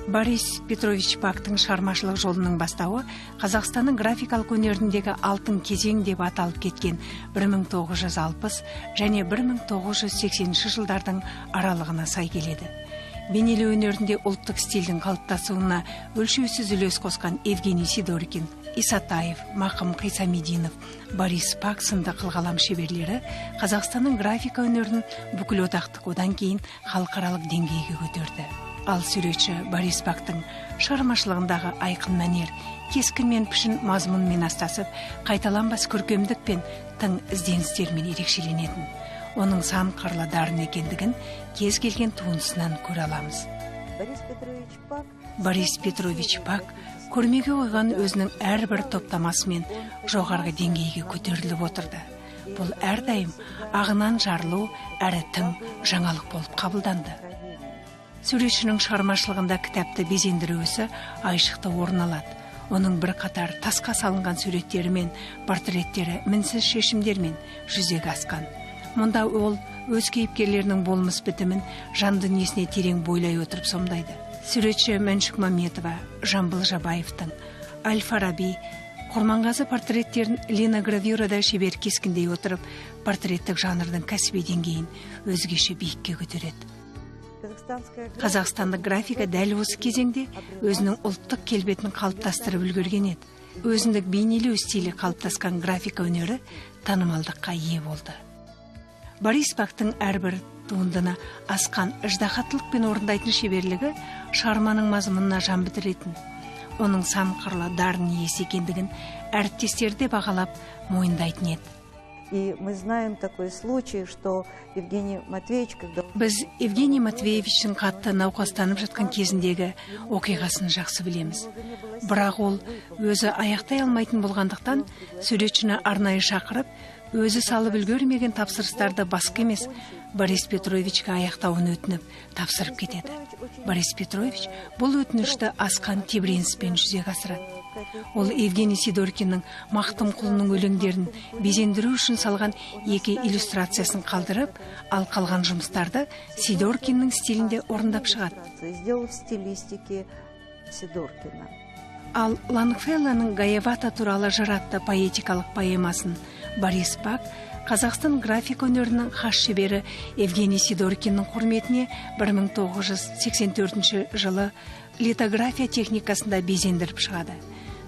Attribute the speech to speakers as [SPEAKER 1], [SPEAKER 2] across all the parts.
[SPEAKER 1] Борис Петрович Пактың шығармашылық жолының бастауы Қазақстанның графикалық өнеріндегі алтын кезең деп аталып кеткен 1960 және 1980 жылдардың аралығына сай келеді. Бейнелеу өнерінде ұлттық стильдің қалыптасуына өлшеусіз үлес қосқан Евгений Сидоркин, Исатаев, Мақым Қисамидинов, Борис Пак сынды қылғалам шеберлері Қазақстанның графика өнерін бүкіл одақтық, одан кейін халықаралық деңгейге көтерді. Ал суретші Борис Пактың шығармашылығындағы айқын мәнер, кескін мен пішін мазмұнмен астасып, қайталанбас көркемдік пен тың ізденістермен ерекшеленетін. Оның сан қырлы дарын екендігін кез келген туындысынан көре аламыз. Борис Петрович Пак көрмеге қойған өзінің әрбір топтамасымен жоғарғы деңгейге көтеріліп отырды. Бұл әрдайым ағынан жарылу әрі тың жаңалық болып қабылданды. Суретшінің шығармашылығында кітапты безендіру ісі айшықты орын алады. Оның бір қатар тасқа салынған суреттері мен портреттері мінсіз шешімдермен жүзеге асқан. Мұнда ол өз кейіпкерлерінің болмыс бітімін жан дүниесіне терең бойлай отырып сомдайды. Суретші Мәншүк Мәметова, Жамбыл Жабаевтың, Әл-Фараби, Құрманғазы портреттерін линогравюрада шебер кескіндей отырып, портреттік жанрдың кәсіби деңгейін өзгеше биікке көтереді. Қазақстандық графика дәл осы кезеңде өзінің ұлттық келбетін қалыптастырып үлгерген еді. Өзіндік бейнелеу стилі қалыптасқан графика өнері танымалдыққа ие болды. Борис Пактың әрбір туындыны асқан ыждахаттылықпен орындайтын шеберлігі шығарманың мазмұнына жан бітіретін. Оның сан қырлы дарын иесі екендігін әріптестері де бағалап мойындайтын еді.
[SPEAKER 2] И мы знаем такой случай, что Евгений Матвеевич, когда...
[SPEAKER 1] Біз Евгений Матвеевичтің қатты науқастанып жатқан кезіндегі оқиғасын жақсы білеміз. Бірақ ол өзі аяқтай алмайтын болғандықтан суретшіні арнайы шақырып, өзі салып үлгермеген тапсырыстарды басқа емес Борис Петровичке аяқтауын өтініп тапсырып кетеді. Борис Петрович бұл өтінішті асқан тебіреніспен жүзеге асырады. Ол Евгений Сидоркиннің Мақтым құлының өлеңдерін безендіру үшін салған екі иллюстрациясын қалдырып, ал қалған жұмыстарды Сидоркиннің стилінде орындап шығады. Ал Лонгфеллоның Гаевата туралы жыр атты поэтикалық поэмасын Борис Пак Қазақстан график өнерінің хас шебері Евгений Сидоркиннің құрметіне 1984 жылы литография техникасында безендіріп шығады.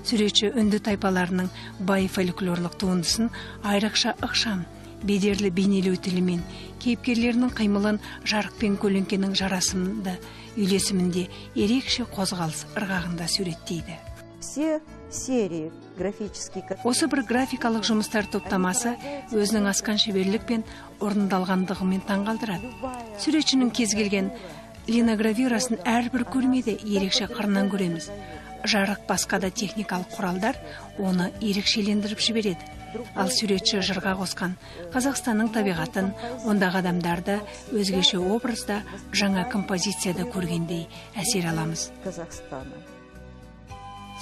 [SPEAKER 1] Суретші үнді тайпаларының бай фольклорлық туындысын айрықша ықшам, бедерлі бейнелеу тілімен, кейіпкерлерінің қимылын жарық пен көлеңкенің жарасымды үйлесімінде ерекше қозғалыс ырғағында суреттейді. Осы бір графикалық жұмыстар топтамасы өзінің асқан шеберлікпен орындалғандығымен таңғалдырады. Суретшінің кез келген линогравюрасын әрбір көрмеде ерекше қырынан көреміз. Жарық басқа да техникалық құралдар оны ерекшелендіріп жібереді. Ал суретші жырға қосқан Қазақстанның табиғатын, ондағы адамдарды өзгеше образда, жаңа композицияда көргендей әсер аламыз.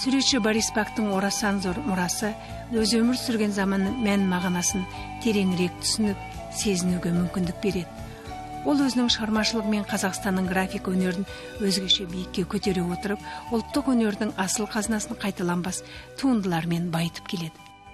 [SPEAKER 1] Суретші Борис Пактың орасан зор мұрасы өз өмір сүрген заманның мән мағынасын тереңірек түсініп, сезінуге мүмкіндік береді. Ол өзінің шығармашылығымен Қазақстанның график өнерін өзгеше биікке көтере отырып, ұлттық өнердің асыл қазынасын қайталанбас туындылармен байытып келеді.